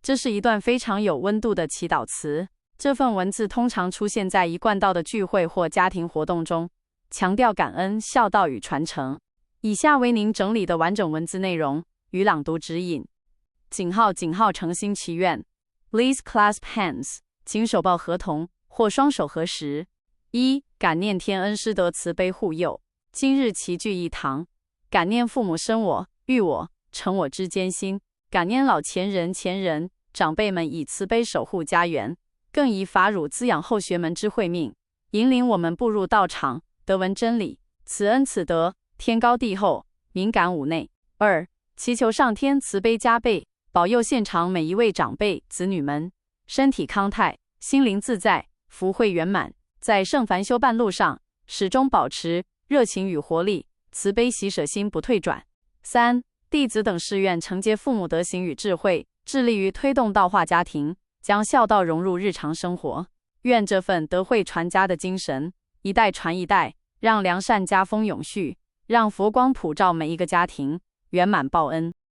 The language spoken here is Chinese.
这是一段非常有温度的祈祷词。这份文字通常出现在一贯道的聚会或家庭活动中，强调感恩、孝道与传承。以下为您整理的完整文字内容与朗读指引。诚心祈愿 Please clasp hands， 请手抱合同或双手合十。1. 感念天恩师德慈悲护佑，今日齐聚一堂，感念父母生我育我成我之艰辛，感念老前人长辈们以慈悲守护家园，更以法乳滋养后学们之慧命，引领我们步入道场，得闻真理。此恩此德，天高地厚，敏感五内。2. 祈求上天慈悲加倍，保佑现场每一位长辈子女们身体康泰，心灵自在，福慧圆满，在圣凡修办路上始终保持热情与活力，慈悲喜舍心不退转。3. 弟子等誓愿承接父母德行与智慧，致力于推动道化家庭，将孝道融入日常生活。愿这份德慧传家的精神一代传一代，让良善家风永续，让佛光普照每一个家庭，圆满报恩。